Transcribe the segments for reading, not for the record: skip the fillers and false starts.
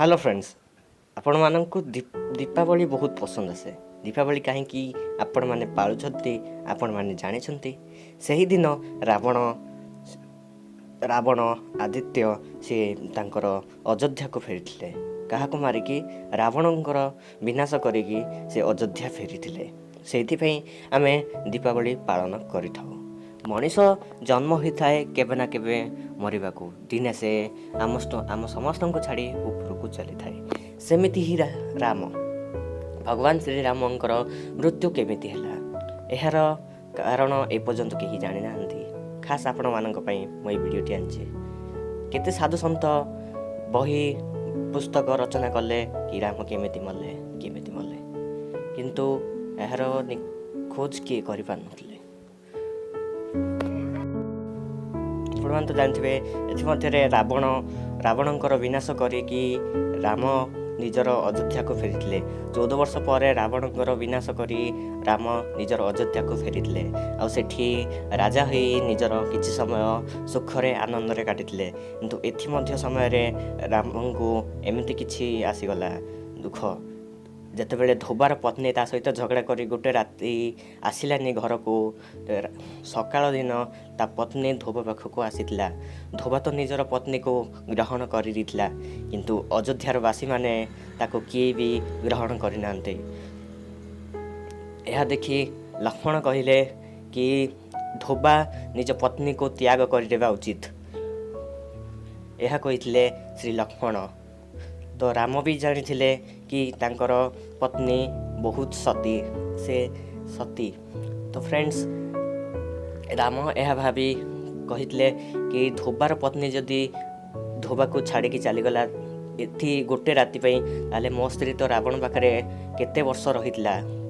Hello friends आपण मानक दीपावली बहुत पसंद आसे। दीपावली कहीं आपण मैंने पालुंट आपण मैंने जानते से दिन रावण रावण आदित्य सी तांकर अयोध्या को फेरी क्या मारिकी रावणकर विनाश करिकी से अयोध्या फेरी से आम दीपावली पालन करिथाउ। मनीष जन्म होता है केबे ना केबे मरिबा को दिने से आम समस्त को छाड़ी ऊपर को चली थाए। सेमिति ही राम भगवान श्री रामंकर मृत्यु केमिति हैला एहार कारण एपर्यंत केही जानि नाहंती। खास आपण मानक पई मई वीडियोटी आनचे केते साधु संत बही पुस्तक रचना कले कि राम केमिति मले किंतु एहार खोज किए करि पारनथले। आप तो जानते एथमध्य रावणकर विनाश करिकी राम निजर अयोध्या को फेरी 14 वर्ष पर रावणकर विनाश करी राम निजर अयोध्या को फेरी आठी राजा हो निजर किसी समय सुखरे आनंद काटी किंतु एथि समय राम को एमती किसी आसीगला दुख जितेबाला धोबार पत्नी ता सहित झगड़ा करी गोटे राति आसलानी घर को सकाल दिन ता पत्नी धोबा पाखक आसीथिला। धोबा तो निजर पत्नी को ग्रहण कर किंतु अयोध्यार वासी माने ताको किए भी ग्रहण करना। यह देखी लक्ष्मण कहले कि धोबा निज पत्नी को त्याग करदेवा उचित। यह कहिथिले श्री लक्ष्मण। तो राम भी जानी कि तांकर पत्नी बहुत सती। तो फ्रेंड्स राम यह भावी कहिथिले कि धोबार पत्नी जदि धोबा को छाड़ी चलीगला एथि गोटे राति ताले मो स्त्री तो रावण पाखे केते वर्ष रही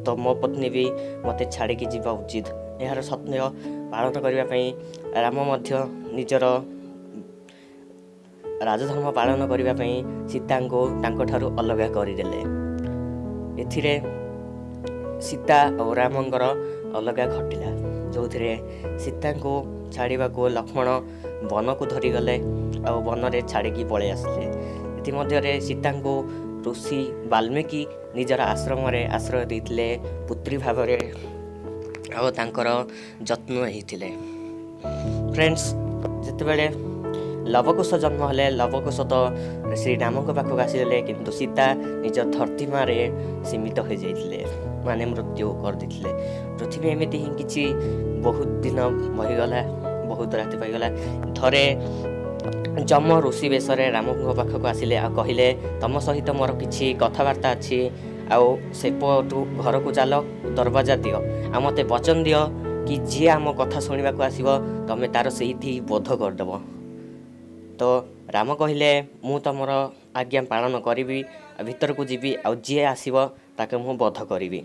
तो मो पत्नी भी मते छाड़ी जीवा उचित। यार सत्य पालन करने राम निजर राजधर्म पालन करने सीता को अलग करदेले। एथिरे सीता और रामंकर अलग घटिला जो सीता को छाड़ा को लक्ष्मण वन को धरीगले आ वन में छाड़ी पलि आसिले। इतिमध्य सीता को ऋषि वाल्मीकि निजर आश्रम आश्रय देते पुत्री भाव जत्न होते। फ्रेंड्स जितेबाला लवकुश जन्म हेले लवकुश तो श्री राम पाखक आसीले किंतु सीता निज धरती मारे सीमित हो जाते माने मृत्यु करदे। पृथ्वी एमती ही किसी बहुत दिन बहीगला बहुत राति पाईगला। थरे जम ऋषि बेश राम पाखक आसिले आ कहले तम सहित मोर किछि कथबार्ता अच्छी आउ सेपटू घर को चल दरवाजा दियो आ मते वचन दियो कि जी आम कथा शुणा को आसो तमें तार से बोध करदेव। तो राम कहले मु तुमर आज्ञा पालन करी भीतर को जीवी आ जी आसो ताके मु बोध करी।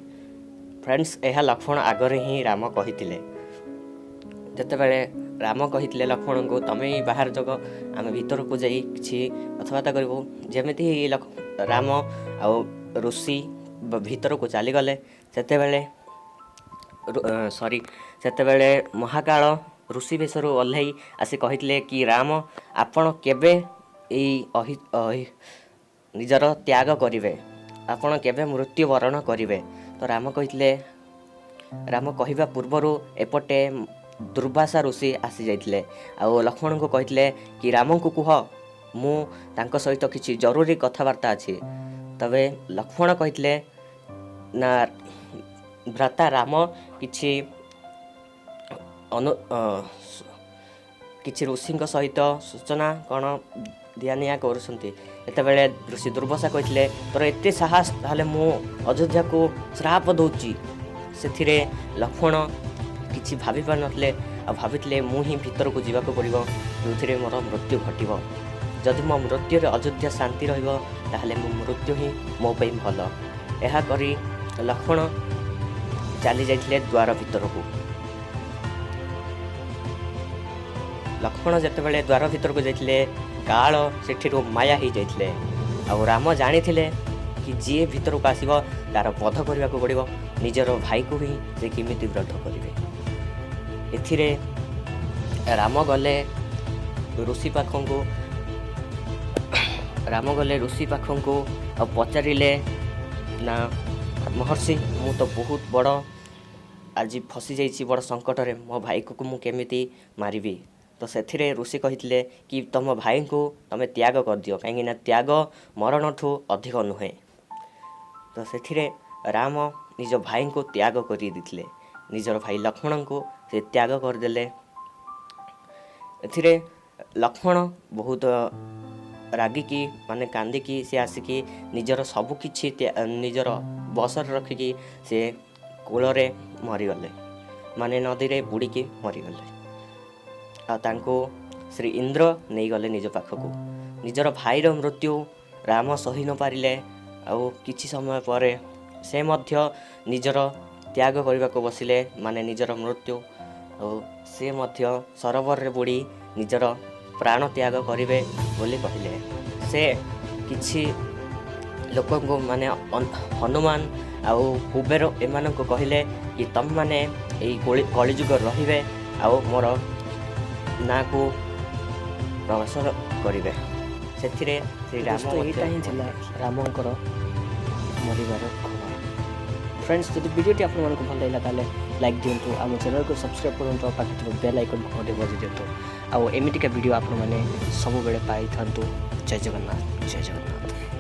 फ्रेंड्स यह लक्ष्मण आगरे ही राम कही जितेबाला राम कही लक्ष्मण को तमें बाहर जग आम भीतर को जाई किछि कथबार्ता करूँ जमी राम आ ऋषि भीतर को चलीगले सेतेबेले महाकाल ऋषि बेशरू ओह्लई आसी कही कि राम आपण केबे निजर त्याग करिवे आपण केबे मृत्यु वरण करिवे। तो राम कही राम कहवा पूर्वर एपटे दुर्वासा ऋषि आसी जाइथिले आ लक्ष्मण को कही कि राम को कह मु तांको सहित किछि जरूरी कथबार्ता अछि। तबे लक्ष्मण कही ना भ्राता राम किछि किछि ऋषि सहित सूचना कौन दिया करते ऋषि दुर्वासा कहते तोर एत साहस ताले मु अयोध्या को श्राप दौची। से लक्ष्मण किछि भाभी पार नथिले आ भाविथिले मु ही भीतर को जीवा को पड़िबो जो मोर मृत्यु घटिबो। जदि मो मृत्यु रे अयोध्या शांति रहिबो ताहले मो मृत्यु ही मो पई भल। एहा करी लक्ष्मण चली जाइथिले द्वार भीतर को। लक्ष्मण जितेबाला द्वार भीतर को जाइथिले काल सेठी माया हो जाइथिले आ राम जानी कि जी भीतर को आसो तार वध करने को पड़ो निजर भाई को ही से किमिति वध करेंगे। एथिरे राम गले ऋषि पाखक ରାମ ଗଲେ ଋଷି ପାଖକୁ ଆଉ ପଚାରିଲେ ନା ମହର୍ଷି ମୁଁ ତ ବହୁତ ବଡ଼ ଆଜି ଫସିଯାଇଛି ବଡ଼ ସଙ୍କଟରେ, ମୋ ଭାଇକୁ ମୁଁ କେମିତି ମାରିବି? ତ ସେଥିରେ ଋଷି କହିଥିଲେ କି ତୁମ ଭାଇଙ୍କୁ ତୁମେ ତ୍ୟାଗ କରିଦିଅ, କାହିଁକିନା ତ୍ୟାଗ ମରଣଠୁ ଅଧିକ ନୁହେଁ। ତ ସେଥିରେ ରାମ ନିଜ ଭାଇଙ୍କୁ ତ୍ୟାଗ କରିଦେଇଥିଲେ, ନିଜର ଭାଇ ଲକ୍ଷ୍ମଣଙ୍କୁ ସେ ତ୍ୟାଗ କରିଦେଲେ। ଏଥିରେ ଲକ୍ଷ୍ମଣ ବହୁତ ରାଗିକି ମାନେ କାନ୍ଦିକି ସେ ଆସିକି ନିଜର ସବୁକିଛି ନିଜର ବସରେ ରଖିକି ସେ କୂଳରେ ମରିଗଲେ, ମାନେ ନଦୀରେ ବୁଡ଼ିକି ମରିଗଲେ। ଆଉ ତାଙ୍କୁ ଶ୍ରୀ ଇନ୍ଦ୍ର ନେଇଗଲେ ନିଜ ପାଖକୁ। ନିଜର ଭାଇର ମୃତ୍ୟୁ ରାମ ସହି ନ ପାରିଲେ, ଆଉ କିଛି ସମୟ ପରେ ସେ ମଧ୍ୟ ନିଜର ତ୍ୟାଗ କରିବାକୁ ବସିଲେ, ମାନେ ନିଜର ମୃତ୍ୟୁ, ଆଉ ସେ ମଧ୍ୟ ସରୋବରରେ ବୁଡ଼ି ନିଜର ପ୍ରାଣ ତ୍ୟାଗ କରିବେ ବୋଲି କହିଲେ। ସେ କିଛି ଲୋକଙ୍କୁ ମାନେ ହନୁମାନ ଆଉ କୁବେର ଏମାନଙ୍କୁ କହିଲେ କି ତମମାନେ ଏଇ କଳିଯୁଗରେ ରହିବେ ଆଉ ମୋର ନାଁକୁ ପ୍ରକାଶ କରିବେ। ସେଥିରେ ଶ୍ରୀରାମ ଏଇଟା ହିଁ ଥିଲା ରାମଙ୍କର ମରିବାର ଖବର। ଫ୍ରେଣ୍ଡସ୍, ଯଦି ଭିଡ଼ିଓଟି ଆପଣମାନଙ୍କୁ ଭଲ ଲାଗିଲା ତାହେଲେ ଲାଇକ୍ ଦିଅନ୍ତୁ, ଆମ ଚ୍ୟାନେଲକୁ ସବସ୍କ୍ରାଇବ୍ କରନ୍ତୁ, ଆଉ ପାଖରେ ଥିବା ବେଲ୍ ଆଇକନ୍କୁ ମଧ୍ୟ ବଜାଇ ଦିଅନ୍ତୁ। ଆଉ ଏମିତିକା ଭିଡ଼ିଓ ଆପଣମାନେ ସବୁବେଳେ ପାଇଥାନ୍ତୁ। ଜୟ ଜଗନ୍ନାଥ, ଜୟ ଜଗନ୍ନାଥ।